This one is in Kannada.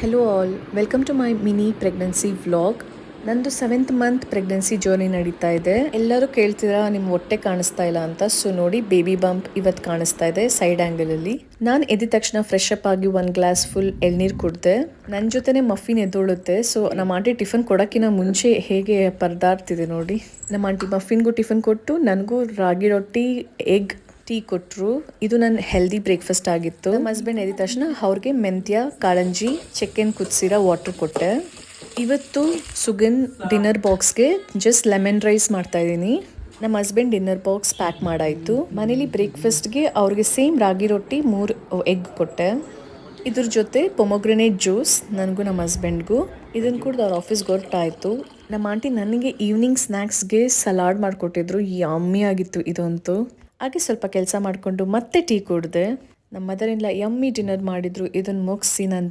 Hello all, welcome to my mini pregnancy vlog. ನಂದು 7th ಮಂತ್ ಪ್ರೆಗ್ನೆನ್ಸಿ ಜರ್ನಿ ನಡೀತಾ ಇದೆ. ಎಲ್ಲರೂ ಕೇಳ್ತೀರಾ ನಿಮ್ಮ ಹೊಟ್ಟೆ ಕಾಣಿಸ್ತಾ ಇಲ್ಲ ಅಂತ. ಸೊ ನೋಡಿ, ಬೇಬಿ ಬಂಪ್ ಇವತ್ತು ಕಾಣಿಸ್ತಾ ಇದೆ ಸೈಡ್ ಆ್ಯಂಗಲಲ್ಲಿ. ನಾನು ಎದ್ದ ತಕ್ಷಣ ಫ್ರೆಶ್ ಅಪ್ ಆಗಿ 1 ಗ್ಲಾಸ್ ಫುಲ್ ಎಳ್ನೀರು ಕುಡಿದೆ. ನನ್ನ ಜೊತೆನೆ ಮಫಿನ್ ಎದ್ದೊಳುತ್ತೆ. ಸೊ ನಮ್ಮ ಆಂಟಿ ಟಿಫನ್ ಕೊಡೋಕ್ಕಿಂತ ಮುಂಚೆ ಹೇಗೆ ಪರದಾಡ್ತಿದೆ ನೋಡಿ. ನಮ್ಮ ಆಂಟಿ ಮಫಿನ್ಗೂ ಟಿಫನ್ ಕೊಟ್ಟು ನನಗೂ ರಾಗಿ ರೊಟ್ಟಿ ಎಗ್ ಟೀ ಕೊಟ್ಟರು. ಇದು ನನ್ನ ಹೆಲ್ದಿ ಬ್ರೇಕ್ಫಾಸ್ಟ್ ಆಗಿತ್ತು. ನಮ್ಮ ಹಸ್ಬೆಂಡ್ ಎದ್ದ ತಕ್ಷಣ ಅವ್ರಿಗೆ ಮೆಂತ್ಯ ಕಾಳಂಜಿ ಚಿಕನ್ ಕುದಿಸಿರೋ ವಾಟರ್ ಕೊಟ್ಟೆ. ಇವತ್ತು ಸುಗನ್ ಡಿನ್ನರ್ ಬಾಕ್ಸ್ಗೆ ಜಸ್ಟ್ ಲೆಮನ್ ರೈಸ್ ಮಾಡ್ತಾ ಇದ್ದೀನಿ. ನಮ್ಮ ಹಸ್ಬೆಂಡ್ ಡಿನ್ನರ್ ಬಾಕ್ಸ್ ಪ್ಯಾಕ್ ಮಾಡಾಯಿತು. ಮನೇಲಿ ಬ್ರೇಕ್ಫಾಸ್ಟ್ಗೆ ಅವ್ರಿಗೆ ಸೇಮ್ ರಾಗಿ ರೊಟ್ಟಿ 3 ಎಗ್ ಕೊಟ್ಟೆ. ಇದ್ರ ಜೊತೆ ಪೊಮೊಗ್ರೆನೇಟ್ ಜ್ಯೂಸ್ ನನಗೂ ನಮ್ಮ ಹಸ್ಬೆಂಡ್ಗೂ. ಇದನ್ನು ಕುಡ್ದು ಅವ್ರ ಆಫೀಸ್ಗೆ ಹೊರಟಾಯಿತು. ನಮ್ಮ ಆಂಟಿ ನನಗೆ ಈವ್ನಿಂಗ್ ಸ್ನ್ಯಾಕ್ಸ್ಗೆ ಸಲಾಡ್ ಮಾಡಿಕೊಟ್ಟಿದ್ರು. ಯಮ್ಮಿ ಆಗಿತ್ತು ಇದಂತೂ. ಹಾಗೆ ಸ್ವಲ್ಪ ಕೆಲಸ ಮಾಡಿಕೊಂಡು ಮತ್ತೆ ಟೀ ಕುಡಿದೆ. ನಮ್ಮ ಮದರ್ ಇಲ್ಲ ಯಮ್ಮಿ ಡಿನ್ನರ್ ಮಾಡಿದ್ರು. ಇದನ್ನು ಮುಗಿಸಿ ನಾನು